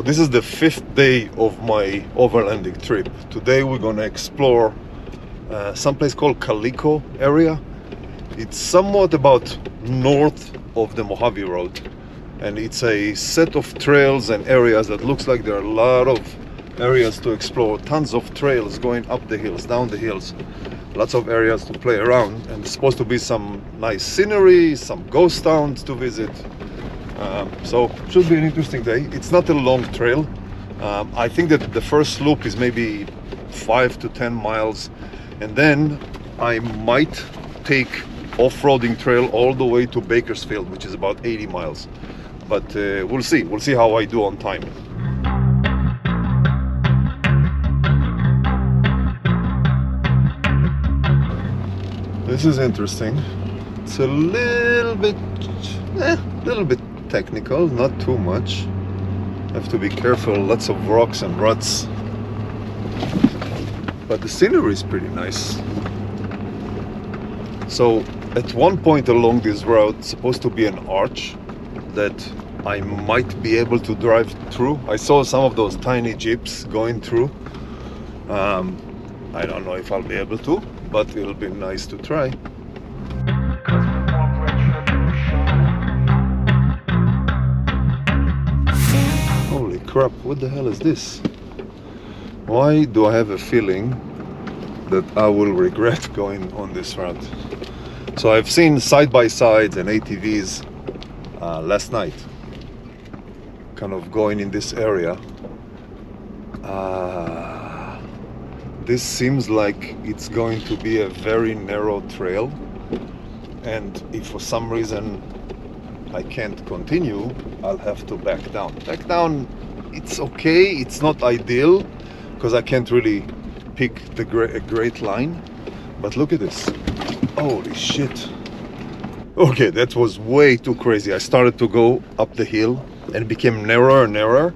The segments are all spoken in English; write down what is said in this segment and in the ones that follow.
This is the 5th day of my overlanding trip. Today we're gonna explore someplace called Calico area. It's somewhat about north of the Mojave Road, and it's a set of trails and areas that looks like there are a lot of areas to explore. Tons of trails going up the hills, down the hills, lots of areas to play around, and there's supposed to be some nice scenery, some ghost towns to visit. So should be an interesting day. It's not a long trail. I think that the first loop is maybe 5 to 10 miles, and then I might take off-roading trail all the way to Bakersfield, which is about 80 miles. But we'll see how I do on time. This is interesting. It's a little bit technical, not too much. Have to be careful, lots of rocks and ruts. But the scenery is pretty nice. So at one point along this route, it's supposed to be an arch that I might be able to drive through. I saw some of those tiny jeeps going through. I don't know if I'll be able to, but it'll be nice to try. Holy crap, what the hell is this? Why do I have a feeling that I will regret going on this route? So I've seen side-by-sides and ATVs last night kind of going in this area. This seems like it's going to be a very narrow trail, and if for some reason I can't continue, I'll have to back down. Back down, it's okay, it's not ideal because I can't really pick a great line, but look at this. Holy shit. Okay, that was way too crazy. I started to go up the hill and it became narrower and narrower,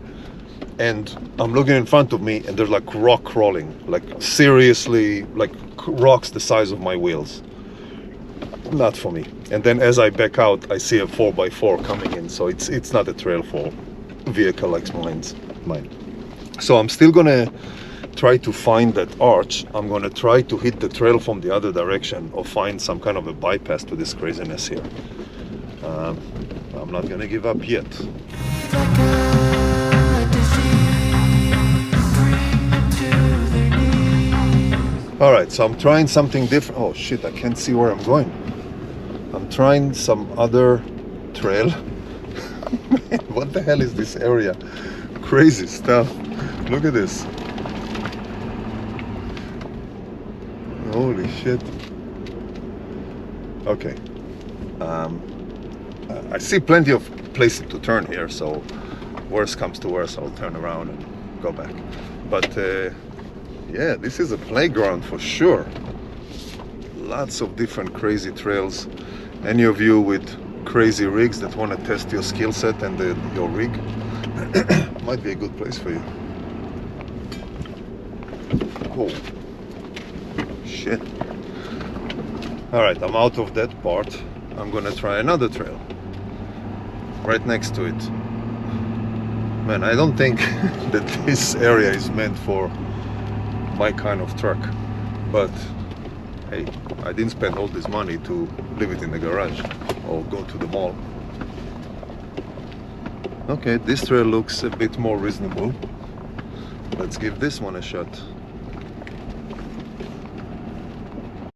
and I'm looking in front of me and there's like rock crawling, like seriously, like rocks the size of my wheels. Not for me. And then as I back out, I see a 4x4 coming in, so it's not a trail for a vehicle like mine. So I'm still gonna try to find that arch. I'm gonna try to hit the trail from the other direction or find some kind of a bypass to this craziness here. I'm not gonna give up yet. Alright, so I'm trying something different. Oh shit, I can't see where I'm going. I'm trying some other trail. What the hell is this area? Crazy stuff. Look at this. Holy shit. Okay. I see plenty of places to turn here, so worst comes to worst, I'll turn around and go back. But yeah, this is a playground for sure. Lots of different crazy trails. Any of you with crazy rigs that want to test your skill set and your rig, might be a good place for you. Oh shit. Alright, I'm out of that part. I'm gonna try another trail right next to it. Man, I don't think that this area is meant for my kind of truck, but hey, I didn't spend all this money to leave it in the garage or go to the mall. Okay, this trail looks a bit more reasonable. Let's give this one a shot.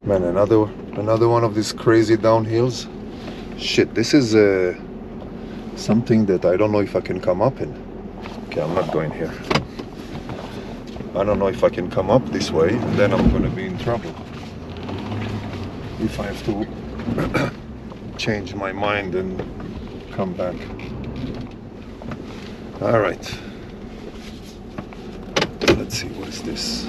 Man, another one of these crazy downhills. Shit, this is something that I don't know if I can come up in. Okay, I'm not going here. I don't know if I can come up this way, and then I'm gonna be in trouble if I have to change my mind and come back. All right, let's see, what is this?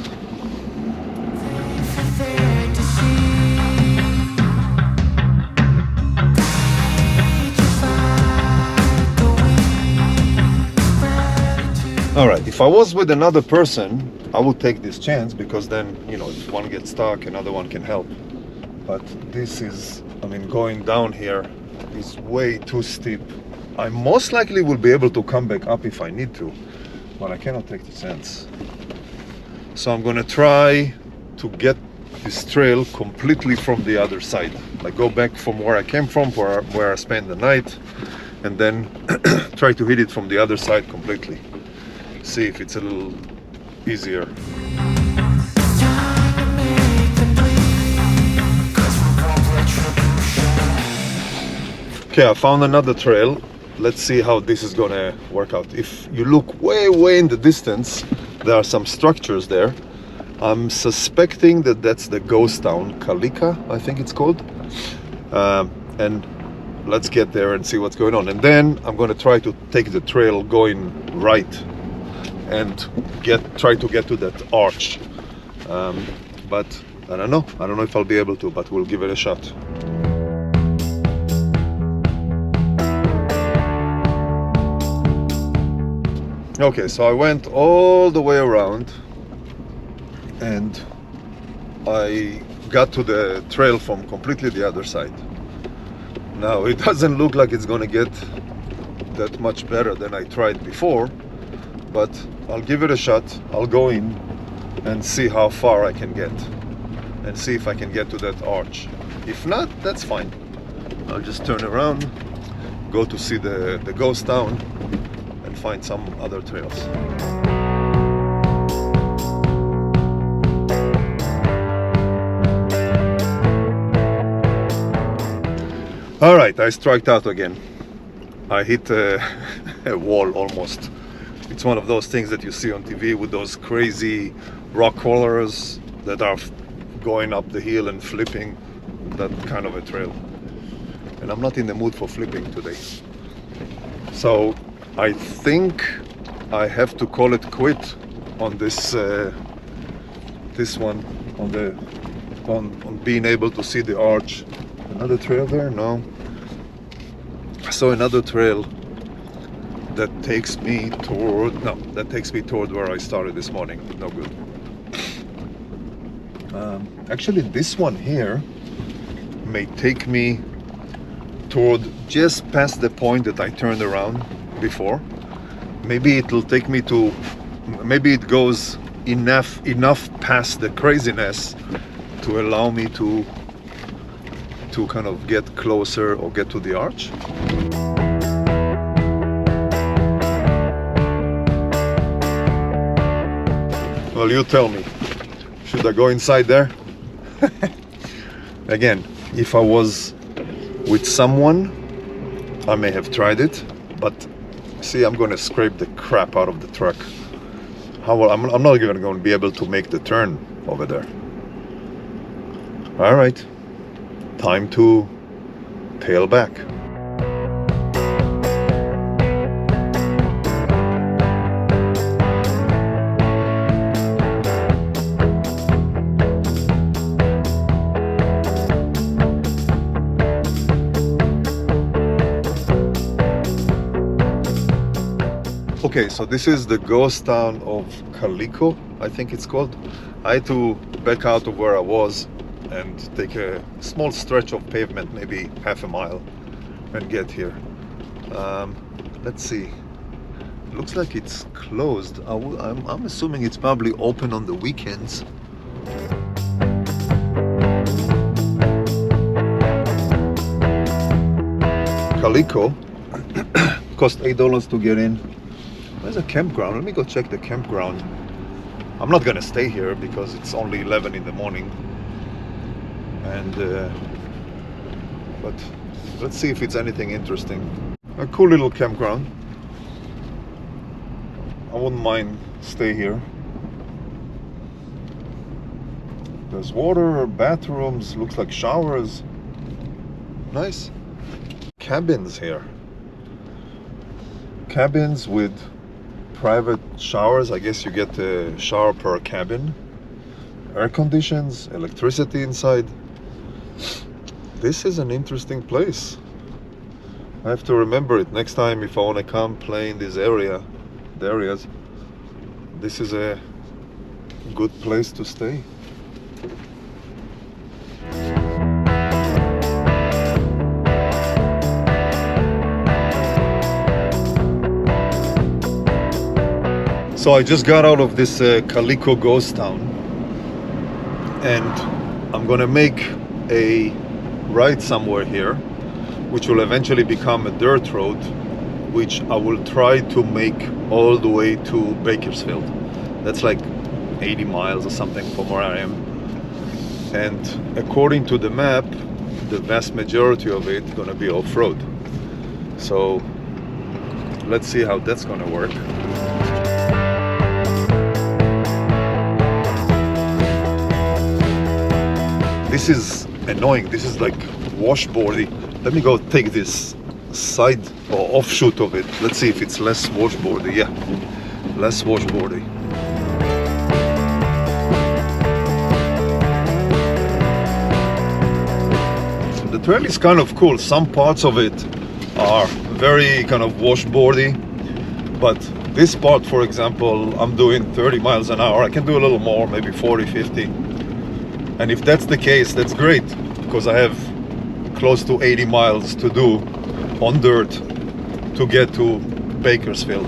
All right, if I was with another person, I would take this chance, because then, you know, if one gets stuck, another one can help. But this is, I mean, going down here is way too steep. I most likely will be able to come back up if I need to, but I cannot take the chance. So I'm gonna try to get this trail completely from the other side. Like go back from where I came from, where I spent the night, and then try to hit it from the other side completely. See if it's a little easier. Okay, I found another trail. Let's see how this is gonna work out. If you look way in the distance, there are some structures there. I'm suspecting that that's the ghost town, Kalika, I think it's called. And let's get there and see what's going on. And then I'm gonna try to take the trail going right and try to get to that arch. But I don't know if I'll be able to, but we'll give it a shot. Okay, so I went all the way around and I got to the trail from completely the other side. Now it doesn't look like it's gonna get that much better than I tried before, but I'll give it a shot. I'll go in and see how far I can get and see if I can get to that arch. If not, that's fine. I'll just turn around, go to see the ghost town and find some other trails. All right, I struck out again. I hit a wall almost. It's one of those things that you see on TV with those crazy rock crawlers that are going up the hill and flipping, that kind of a trail. And I'm not in the mood for flipping today. So I think I have to call it quit on this one, on being able to see the arch. Another trail there? No. I saw another trail that takes me toward where I started this morning. No good. Actually, this one here may take me toward just past the point that I turned around before. Maybe it'll take me to, maybe it goes enough past the craziness to allow me to kind of get closer or get to the arch. Well, you tell me, should I go inside there? Again, if I was with someone, I may have tried it, but see, I'm going to scrape the crap out of the truck. I'm not even going to be able to make the turn over there. All right, time to tail back. Okay, so this is the ghost town of Kaliko, I think it's called. I had to back out of where I was and take a small stretch of pavement, maybe half a mile, and get here. Let's see. Looks like it's closed. I'm assuming it's probably open on the weekends. Kaliko cost $8 to get in. There's a campground. Let me go check the campground. I'm not gonna stay here because it's only 11 in the morning. And but let's see if it's anything interesting. A cool little campground. I wouldn't mind stay here. There's water, bathrooms, looks like showers. Nice. Cabins here. Cabins with private showers. I guess you get a shower per cabin. Air conditions, electricity inside. This is an interesting place. I have to remember it next time if I want to come play in this areas. This is a good place to stay. So I just got out of this Calico ghost town, and I'm gonna make a right somewhere here, which will eventually become a dirt road, which I will try to make all the way to Bakersfield. That's like 80 miles or something from where I am. And according to the map, the vast majority of it is gonna be off-road. So let's see how that's gonna work. This is annoying. This is like washboardy. Let me go take this side or offshoot of it. Let's see if it's less washboardy. Yeah, less washboardy. The trail is kind of cool. Some parts of it are very kind of washboardy, but this part, for example, I'm doing 30 miles an hour. I can do a little more, maybe 40, 50. And if that's the case, that's great, because I have close to 80 miles to do on dirt to get to Bakersfield.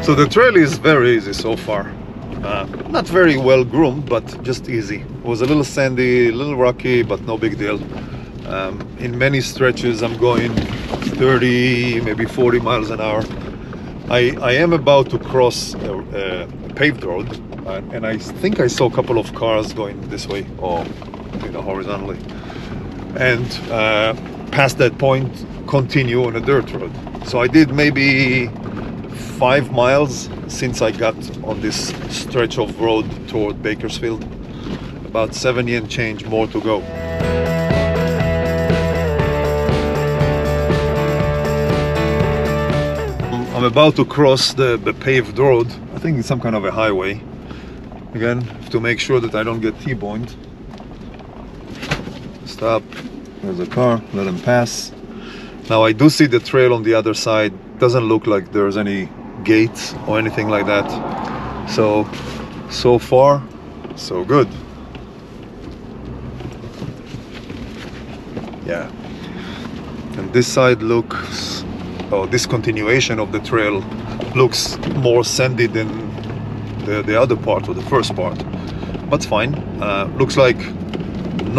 So the trail is very easy so far. Not very well groomed, but just easy. It was a little sandy, a little rocky, but no big deal. In many stretches I'm going 30, maybe 40 miles an hour. I am about to cross a paved road, and I think I saw a couple of cars going this way, or horizontally. And past that point, continue on a dirt road. So I did maybe 5 miles since I got on this stretch of road toward Bakersfield. About 70 and change more to go. I'm about to cross the paved road. I think it's some kind of a highway. Again, have to make sure that I don't get T-boned. Stop. There's a car. Let them pass. Now I do see the trail on the other side. Doesn't look like there's any gates or anything like that. So far, so good. Yeah. And this side looks... this continuation of the trail looks more sandy than the other part, or the first part, but fine. Looks like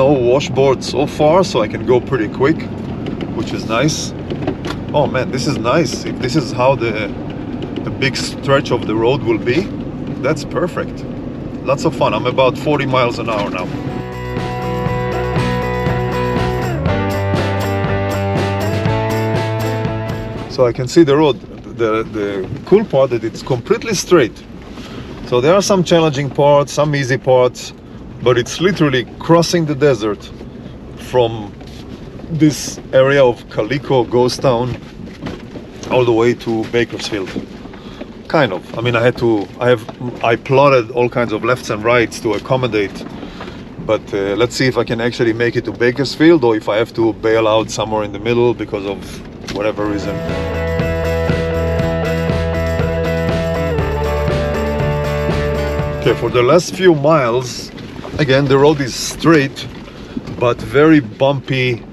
no washboard so far, so I can go pretty quick, which is nice. Oh man, this is nice. If this is how the big stretch of the road will be, that's perfect. Lots of fun. I'm about 40 miles an hour now. So I can see the road. The cool part that it's completely straight. So there are some challenging parts, some easy parts, but it's literally crossing the desert from this area of Calico ghost town all the way to Bakersfield. Kind of. I mean, I plotted all kinds of lefts and rights to accommodate, but let's see if I can actually make it to Bakersfield, or if I have to bail out somewhere in the middle because of whatever reason. Okay, for the last few miles, again, the road is straight, but very bumpy,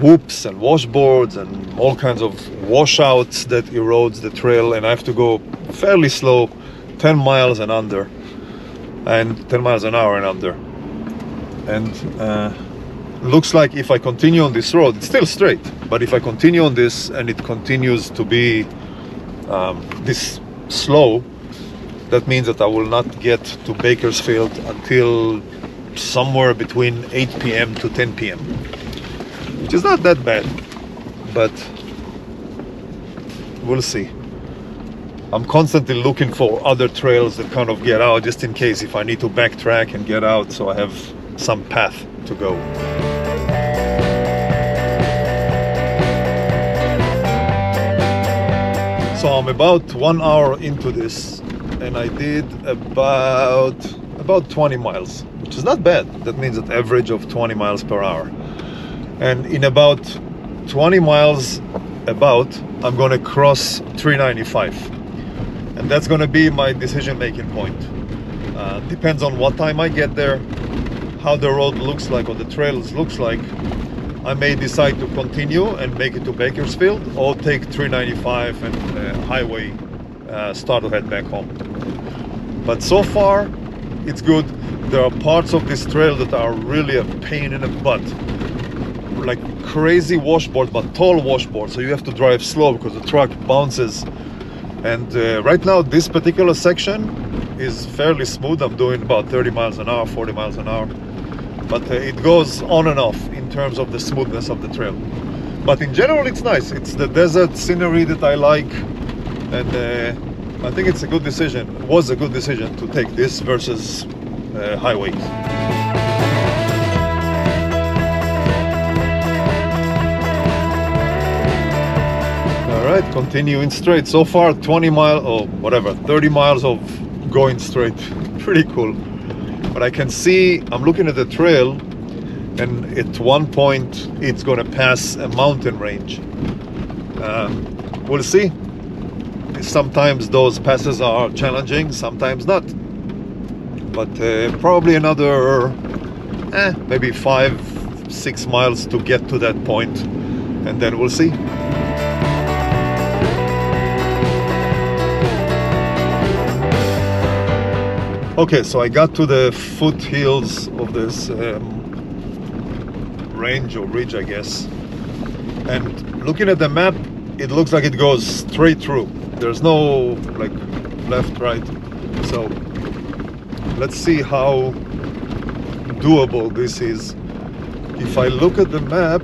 whoops and washboards and all kinds of washouts that erodes the trail, and I have to go fairly slow, 10 miles and under, and 10 miles an hour and under. And looks like if I continue on this road, it's still straight, but if I continue on this and it continues to be this slow, that means that I will not get to Bakersfield until somewhere between 8 p.m. to 10 p.m. which is not that bad, but we'll see. I'm constantly looking for other trails that kind of get out, just in case if I need to backtrack and get out, so I have some path to go. So I'm about 1 hour into this, and I did about 20 miles, which is not bad. That means an average of 20 miles per hour. And in about 20 miles, I'm gonna cross 395. And that's gonna be my decision-making point. Depends on what time I get there, how the road looks like, or the trails looks like. I may decide to continue and make it to Bakersfield, or take 395 and highway start to head back home. But so far it's good. There are parts of this trail that are really a pain in the butt, like crazy washboard, but tall washboard, so you have to drive slow because the truck bounces. And right now this particular section is fairly smooth. I'm doing about 30 miles an hour, 40 miles an hour, but it goes on and off in terms of the smoothness of the trail. But in general it's nice. It's the desert scenery that I like, and I think it's a good decision. It was a good decision to take this versus highways. Alright, continuing straight. So far 20 miles or whatever, 30 miles of going straight. Pretty cool. But I can see, I'm looking at the trail, and at one point it's going to pass a mountain range. We'll see. Sometimes those passes are challenging, sometimes not. But probably another maybe 5-6 miles to get to that point, and then we'll see. Okay, so I got to the foothills of this range or ridge, I guess, and looking at the map, it looks like it goes straight through. There's no like left, right. So let's see how doable this is. If I look at the map,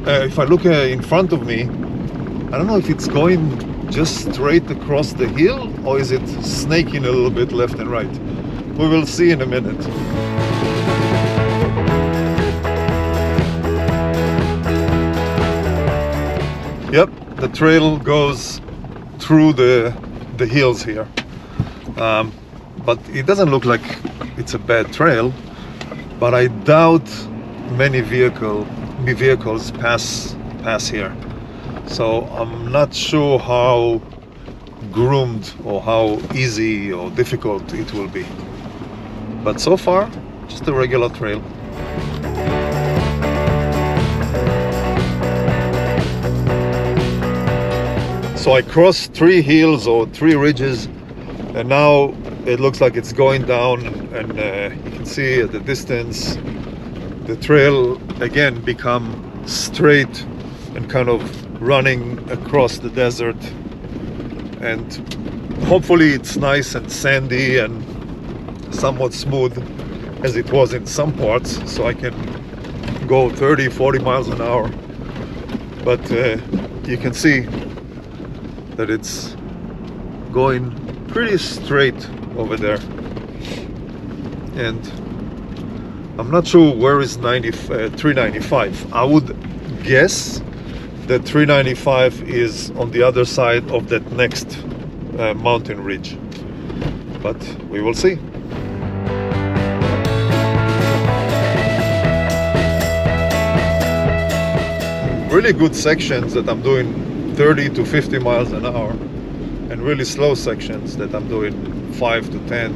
if I look in front of me, I don't know if it's going just straight across the hill or is it snaking a little bit left and right. We will see in a minute. Yep, the trail goes through the hills here, but it doesn't look like it's a bad trail, but I doubt many vehicles pass here, so I'm not sure how groomed or how easy or difficult it will be. But so far, just a regular trail. So I crossed 3 hills or 3 ridges, and now it looks like it's going down, and you can see at the distance the trail again become straight and kind of running across the desert, and hopefully it's nice and sandy and somewhat smooth as it was in some parts, so I can go 30-40 miles an hour. But you can see that it's going pretty straight over there, and I'm not sure where is 395. I would guess that 395 is on the other side of that next mountain ridge, but we will see. Really good sections that I'm doing 30 to 50 miles an hour, and really slow sections that I'm doing 5 to 10,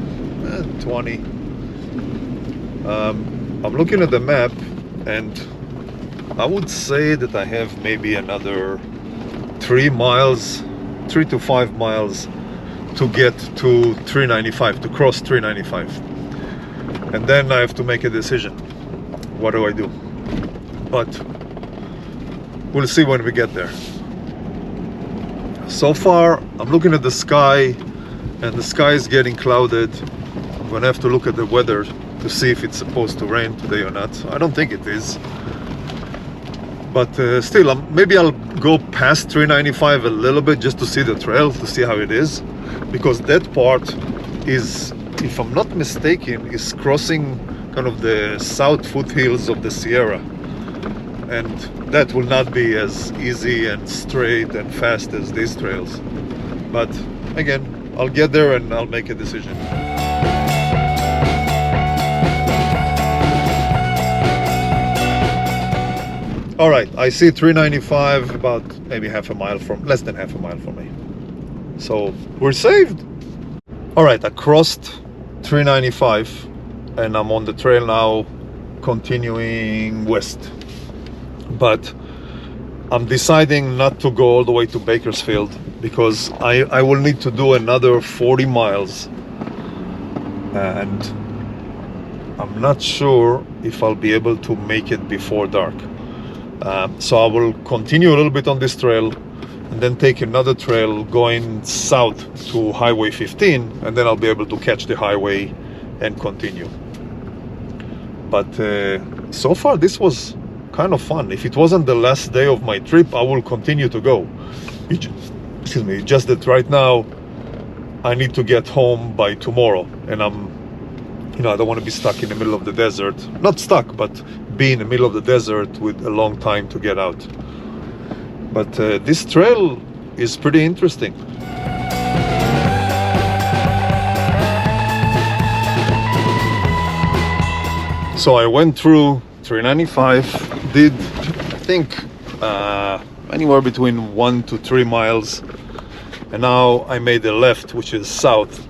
20. I'm looking at the map, and I would say that I have maybe another 3 to 5 miles to get to 395, to cross 395. And then I have to make a decision. What do I do? But we'll see when we get there. So far, I'm looking at the sky, and the sky is getting clouded. I'm gonna have to look at the weather to see if it's supposed to rain today or not. I don't think it is. But still, maybe I'll go past 395 a little bit just to see the trail, to see how it is. Because that part is, if I'm not mistaken, is crossing kind of the south foothills of the Sierra. And that will not be as easy and straight and fast as these trails. But again, I'll get there and I'll make a decision. All right, I see 395 about maybe less than half a mile from me. So we're saved. All right, I crossed 395 and I'm on the trail now, continuing west. but I'm deciding not to go all the way to Bakersfield because I will need to do another 40 miles, and I'm not sure if I'll be able to make it before dark. So I will continue a little bit on this trail and then take another trail going south to Highway 15, and then I'll be able to catch the highway and continue. But so far this was kind of fun. If it wasn't the last day of my trip, I will continue to go. Excuse me, just that right now I need to get home by tomorrow, and I don't want to be stuck in the middle of the desert. Not stuck, but be in the middle of the desert with a long time to get out. But this trail is pretty interesting. So I went through 395, did I think anywhere between 1 to 3 miles, and now I made a left, which is south,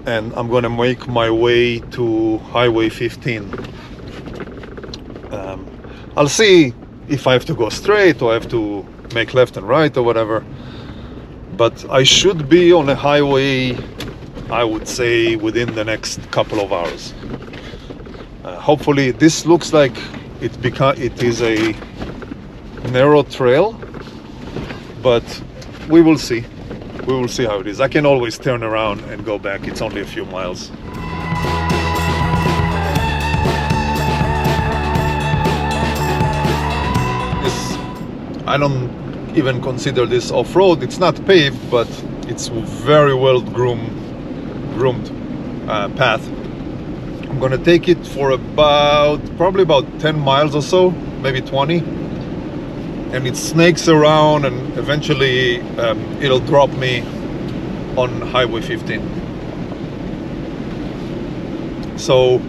and I'm gonna make my way to Highway 15. I'll see if I have to go straight or I have to make left and right or whatever, but I should be on a highway, I would say, within the next couple of hours. Hopefully this looks like it is a narrow trail, but we will see. We will see how it is. I can always turn around and go back. It's only a few miles. I don't even consider this off-road. It's not paved, but it's very well groomed path. I'm gonna take it for probably about 10 miles or so, maybe 20, and it snakes around, and eventually it'll drop me on Highway 15. So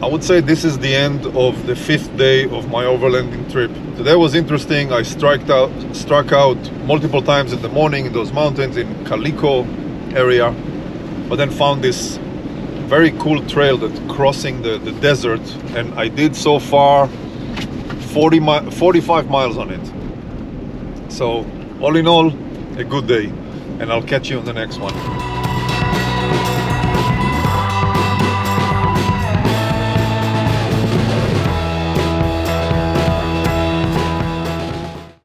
I would say this is the end of the 5th day of my overlanding trip. Today was interesting. I struck out multiple times in the morning in those mountains in Calico area, but then found this very cool trail that's crossing the desert, and I did so far 45 miles on it. So all in all, a good day, and I'll catch you on the next one.